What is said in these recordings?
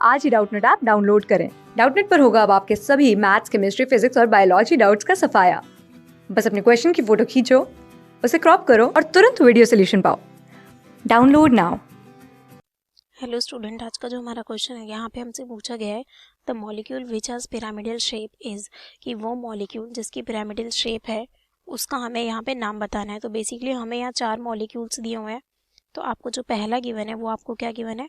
आज ही Doubtnut app download करें। Doubtnut पर होगा अब आपके सभी मैथ्स, केमिस्ट्री, फिजिक्स और बायोलॉजी डाउट्स का सफाया। बस अपने क्वेश्चन की फोटो खींचो, उसे क्रॉप करो और तुरंत वीडियो सोल्यूशन पाओ। Download now. हेलो स्टूडेंट, आज का जो हमारा क्वेश्चन है यहाँ पे हमसे पूछा गया है the molecule which has pyramidal shape is, कि वो मॉलिक्यूल जिसकी पिरामिडल शेप है उसका हमें यहाँ पे नाम बताना है। तो बेसिकली हमें यहाँ 4 मॉलिक्यूल्स दिए हुए हैं। तो आपको जो पहला गिवन है वो आपको क्या गिवन है,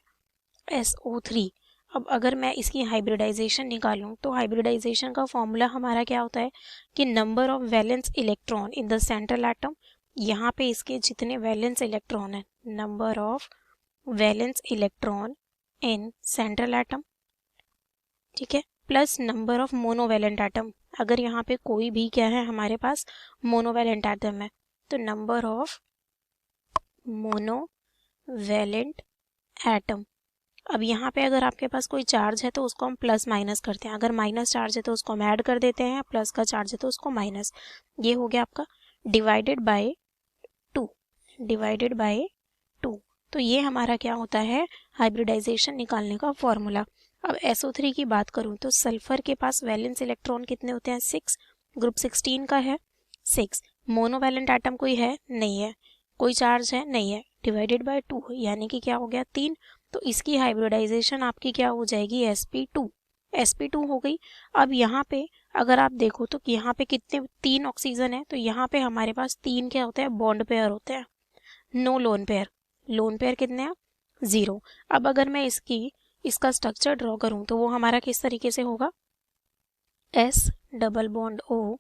SO3। अब अगर मैं इसकी हाइब्रिडाइजेशन निकालूं तो हाइब्रिडाइजेशन का फॉर्मूला हमारा क्या होता है कि number of valence electron in the central atom, यहाँ पे इसके जितने वैलेंस इलेक्ट्रॉन है, number of valence electron in central atom, ठीक है, plus number of monovalent atom. अगर यहाँ पे कोई भी क्या है हमारे पास मोनोवैलेंट एटम है तो नंबर ऑफ मोनोवैलेंट एटम। अब यहाँ पे अगर आपके पास कोई चार्ज है तो उसको हम प्लस माइनस करते हैं, अगर माइनस चार्ज है तो उसको हम ऐड कर देते हैं, प्लस का चार्ज है तो उसको माइनस। ये हो गया आपका डिवाइडेड बाय 2, डिवाइडेड बाय 2। तो ये हमारा क्या होता है, हाइब्रिडाइजेशन निकालने का फॉर्मूला। अब SO3 की बात करूं तो सल्फर के पास वैलेंस इलेक्ट्रॉन कितने होते हैं, 6, ग्रुप 16 का है 6। मोनोवैलेंट एटम कोई है नहीं है, कोई चार्ज है नहीं है, डिवाइडेड बाय 2 यानी कि क्या हो गया 3। तो इसकी हाइब्रिडाइजेशन आपकी क्या हो जाएगी, sp2, sp2 हो गई। अब यहाँ पे अगर आप देखो तो यहाँ पे कितने 3 ऑक्सीजन है, तो यहाँ पे हमारे पास 3 क्या होते हैं, बॉन्ड पेयर होते हैं, no lone pair. Lone pair कितने हैं, 0। अब अगर मैं इसका स्ट्रक्चर ड्रॉ करूं तो वो हमारा किस तरीके से होगा, S double bond O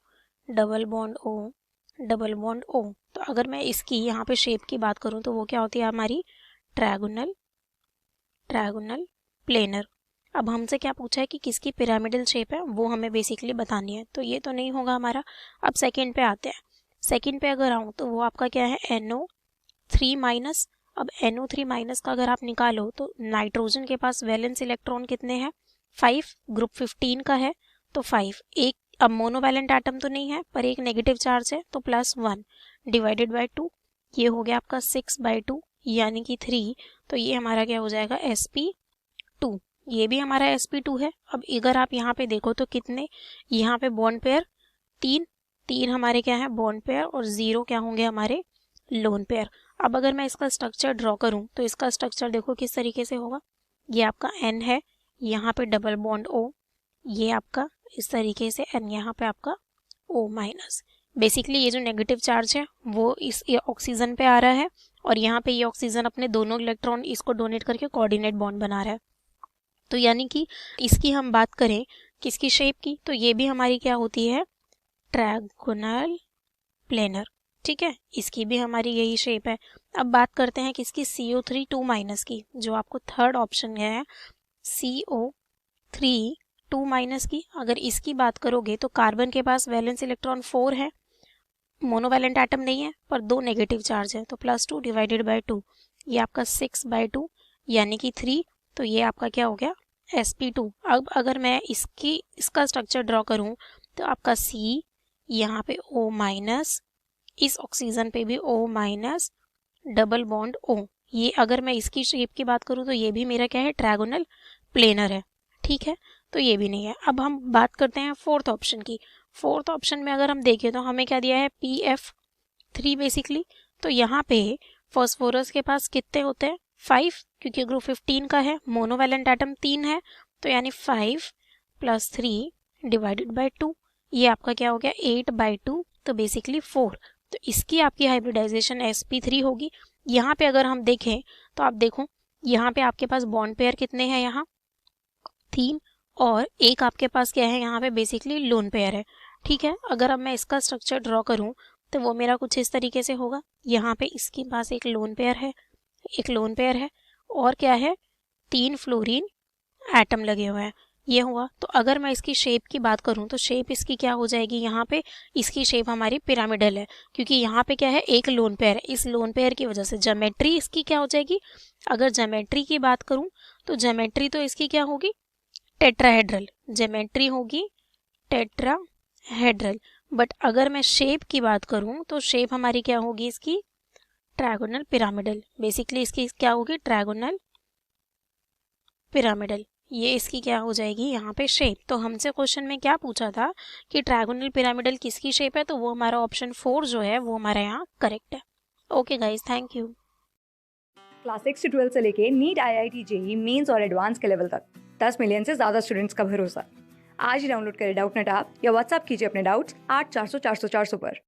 double bond O double bond O। तो अगर मैं इसकी यहाँ पे शेप की बात करूं तो वो क्या होती है हमारी ट्रायगोनल प्लेनर। अब हमसे क्या पूछा है कि किसकी पिरामिडल शेप है, वो हमें बेसिकली बतानी है, तो ये तो नहीं होगा हमारा। अब सेकंड पे आते हैं। सेकंड पे अगर आऊँ तो वो आपका क्या है, NO3 माइनस। अब NO3 माइनस का अगर आप निकालो तो नाइट्रोजन के पास वैलेंस इलेक्ट्रॉन कितने हैं, 5, ग्रुप 15 का है तो 5। एक अब मोनोवैलेंट एटम तो नहीं है पर एक नेगेटिव चार्ज है तो +1 डिवाइडेड बाय 2। ये हो गया आपका 6/2 यानी कि 3। तो ये हमारा क्या हो जाएगा, sp2। ये भी हमारा sp2 है। अब अगर आप यहाँ पे देखो तो कितने यहाँ पे बॉन्ड पेयर 3 हमारे क्या है बॉन्ड पेयर, और 0 क्या होंगे हमारे लोन पेयर। अब अगर मैं इसका स्ट्रक्चर ड्रॉ करूं तो इसका स्ट्रक्चर देखो किस तरीके से होगा, ये आपका N है, यहाँ पे डबल बॉन्ड O, ये आपका इस तरीके से N, यहाँ पे आपका O माइनस। बेसिकली ये जो नेगेटिव चार्ज है वो इस ऑक्सीजन पे आ रहा है, और यहाँ पे ये ऑक्सीजन अपने दोनों इलेक्ट्रॉन इसको डोनेट करके कोऑर्डिनेट बॉन्ड बना रहा है। तो यानी कि इसकी हम बात करें किसकी शेप की, तो ये भी हमारी क्या होती है, ट्रायगोनल प्लेनर, ठीक है, इसकी भी हमारी यही शेप है। अब बात करते हैं किसकी, CO3 2 माइनस की, जो आपको थर्ड ऑप्शन है CO3 2 माइनस की। अगर इसकी बात करोगे तो कार्बन के पास वैलेंस इलेक्ट्रॉन 4 है, मोनोवैलेंट एटम नहीं है पर 2 नेगेटिव चार्ज है, तो +2 डिवाइडेड बाय 2, ये आपका 6/2 यानी कि 3। तो ये आपका क्या हो गया, sp2। अब अगर मैं इसका स्ट्रक्चर ड्रॉ करूं तो आपका C, यहाँ पे O माइनस, इस ऑक्सीजन पे भी O minus, double bond O। ये अगर मैं इसकी शेप की बात करूं तो ये भी मेरा क्या है, ट्रायगोनल प्लेनर है, ठीक है, तो ये भी नहीं है। अब हम बात करते हैं फोर्थ ऑप्शन की। फोर्थ ऑप्शन में अगर हम देखें तो हमें क्या दिया है, PF3 बेसिकली। तो यहाँ पे फॉस्फोरस के पास कितने होते हैं, 5, क्योंकि ग्रुप 15 का है, मोनोवैलेंट एटम 3 है, तो यानी 5 + 3 डिवाइडेड बाय 2, ये आपका क्या हो गया 8/2, तो बेसिकली 4। तो इसकी आपकी हाइब्रिडाइजेशन sp3 होगी। यहाँ पे अगर हम देखें तो आप देखो यहाँ पे आपके पास बॉन्ड पेयर कितने हैं, यहाँ 3, और एक आपके पास क्या है यहाँ पे बेसिकली लोन पेयर है, ठीक है। अगर अब मैं इसका स्ट्रक्चर ड्रॉ करूँ तो वो मेरा कुछ इस तरीके से होगा, यहाँ पे इसके पास एक लोन पेयर है, और क्या है 3 फ्लोरीन एटम लगे हुए हैं, ये हुआ। तो अगर मैं इसकी शेप की बात करूं तो शेप इसकी क्या हो जाएगी, यहाँ पे इसकी शेप हमारी पिरामिडल है, क्योंकि यहाँ पे क्या है एक लोन पेयर है। इस लोन पेयर की वजह से ज्योमेट्री इसकी क्या हो जाएगी, अगर ज्योमेट्री की बात करूं तो ज्योमेट्री तो इसकी क्या होगी, टेट्राहेड्रल ज्योमेट्री होगी, टेट्राहेड्रल। बट अगर मैं शेप की बात करूं तो शेप हमारी क्या होगी इसकी, ट्रायगोनल पिरामिडल। बेसिकली इसकी क्या होगी, ट्रायगोनल पिरामिडल, ये इसकी क्या हो जाएगी यहाँ पे शेप। तो हमसे क्वेश्चन में क्या पूछा था कि ट्रायगोनल पिरामिडल किसकी शेप है, तो वो हमारा ऑप्शन 4 जो है वो हमारे यहाँ करेक्ट है। Okay guys, thank you. Class 6 से 12 से लेके नीट, IIT, जेई मेंस और एडवांस के लेवल तक 10 मिलियन से ज्यादा स्टूडेंट्स का भरोसा। आज ही डाउनलोड करें डाउटनेट ऐप या व्हाट्सएप कीजिए अपने डाउट्स 8400 400 400 पर।